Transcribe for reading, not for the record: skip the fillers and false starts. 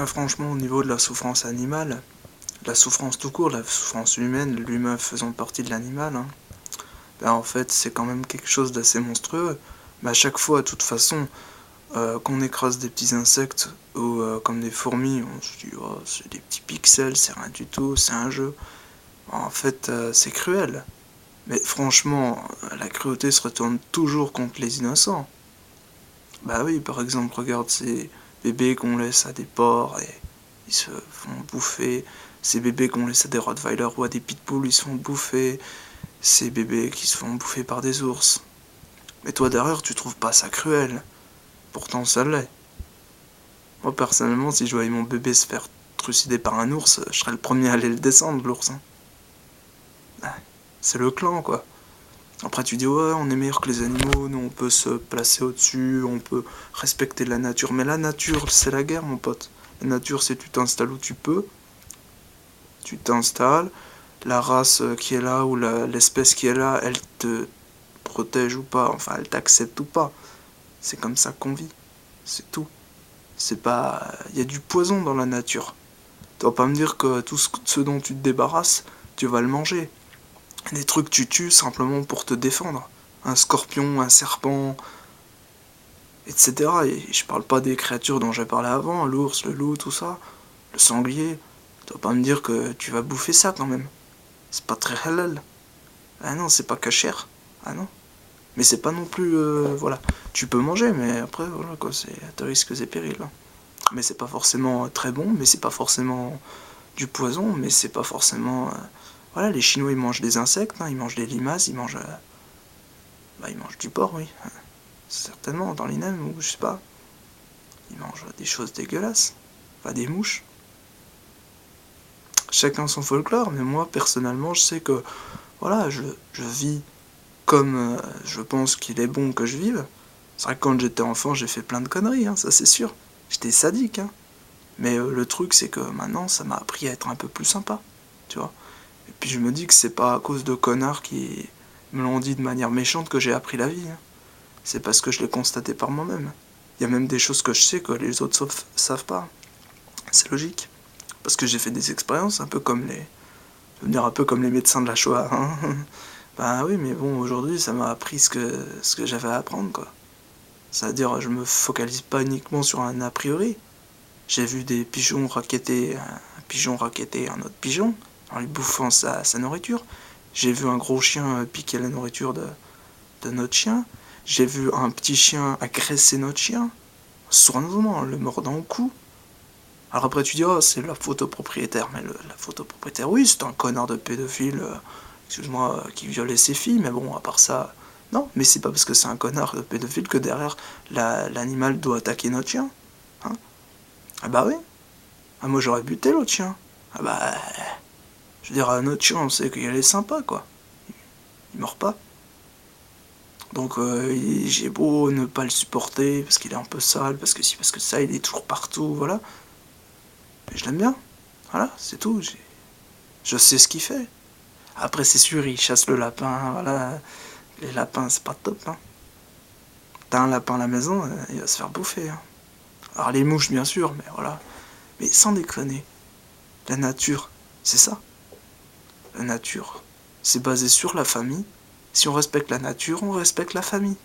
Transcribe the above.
Franchement, au niveau de la souffrance animale, la souffrance tout court, la souffrance humaine, l'humain faisant partie de l'animal, hein, ben en fait, c'est quand même quelque chose d'assez monstrueux. Mais à chaque fois, de toute façon, qu'on écrase des petits insectes ou comme des fourmis, on se dit oh, c'est des petits pixels, c'est rien du tout, c'est un jeu. En fait, c'est cruel. Mais franchement, la cruauté se retourne toujours contre les innocents. Bah oui, par exemple, regarde ces bébés qu'on laisse à des porcs et ils se font bouffer. Ces bébés qu'on laisse à des Rottweiler ou à des pitbulls, ils se font bouffer. Ces bébés qui se font bouffer par des ours. Mais toi derrière, tu trouves pas ça cruel. Pourtant, ça l'est. Moi, personnellement, si je voyais mon bébé se faire trucider par un ours, je serais le premier à aller le descendre, l'ours. Hein. C'est le clan, quoi. Après, tu dis, ouais, on est meilleur que les animaux, nous, on peut se placer au-dessus, on peut respecter la nature. Mais la nature, c'est la guerre, mon pote. La nature, c'est tu t'installes où tu peux, tu t'installes, la race qui est là ou l'espèce qui est là, elle te protège ou pas, enfin, elle t'accepte ou pas. C'est comme ça qu'on vit, c'est tout. C'est pas. Il y a du poison dans la nature. Tu vas pas me dire que tout ce dont tu te débarrasses, tu vas le manger. Des trucs que tu tues simplement pour te défendre. Un scorpion, un serpent, etc. Et je parle pas des créatures dont j'ai parlé avant, l'ours, le loup, tout ça, le sanglier. Tu vas pas me dire que tu vas bouffer ça quand même. C'est pas très halal. Ah non, c'est pas cachère. Ah non. Mais c'est pas non plus. Voilà. Tu peux manger, mais après, voilà quoi, c'est à risques et périls. Hein. Mais c'est pas forcément très bon, mais c'est pas forcément du poison, mais c'est pas forcément. Voilà, les Chinois ils mangent des insectes, hein, ils mangent des limaces, ils mangent. Bah, ils mangent du porc, oui. Certainement, dans les nems, ou je sais pas. Ils mangent des choses dégueulasses. Pas des mouches. Chacun son folklore, mais moi, personnellement, je sais que. Voilà, je vis comme je pense qu'il est bon que je vive. C'est vrai que quand j'étais enfant, j'ai fait plein de conneries, hein, ça c'est sûr. J'étais sadique, hein. Mais le truc, c'est que maintenant, ça m'a appris à être un peu plus sympa, tu vois. Et puis je me dis que c'est pas à cause de connards qui me l'ont dit de manière méchante que j'ai appris la vie. Hein. C'est parce que je l'ai constaté par moi-même. Il y a même des choses que je sais que les autres savent pas. C'est logique. Parce que j'ai fait des expériences un peu comme les. Je veux dire un peu comme les médecins de la Shoah. Hein. Bah oui, mais bon, aujourd'hui, ça m'a appris ce que j'avais à apprendre, quoi. C'est-à-dire, je me focalise pas uniquement sur un a priori. J'ai vu des pigeons raqueter un pigeon raqueter un autre pigeon en lui bouffant sa nourriture. J'ai vu un gros chien piquer la nourriture de notre chien. J'ai vu un petit chien agresser notre chien, sournoisement, en le mordant au cou. Alors après tu dis, oh, c'est la faute au propriétaire. Mais la faute au propriétaire, oui, c'est un connard de pédophile, excuse-moi, qui violait ses filles, mais bon, à part ça, non. Mais c'est pas parce que c'est un connard de pédophile que derrière, l'animal doit attaquer notre chien. Hein. Ah bah oui. Ah, moi j'aurais buté l'autre chien. Ah bah, je veux dire, un autre chien, on sait qu'il est sympa, quoi. Il mord pas. Donc j'ai beau ne pas le supporter, parce qu'il est un peu sale, parce que si, parce que ça, il est toujours partout, voilà. Mais je l'aime bien. Voilà, c'est tout. Je sais ce qu'il fait. Après, c'est sûr, il chasse le lapin, voilà. Les lapins, c'est pas top, hein. T'as un lapin à la maison, il va se faire bouffer. Hein. Alors les mouches, bien sûr, mais voilà. Mais sans déconner, la nature, c'est ça. La nature, c'est basé sur la famille. Si on respecte la nature, on respecte la famille.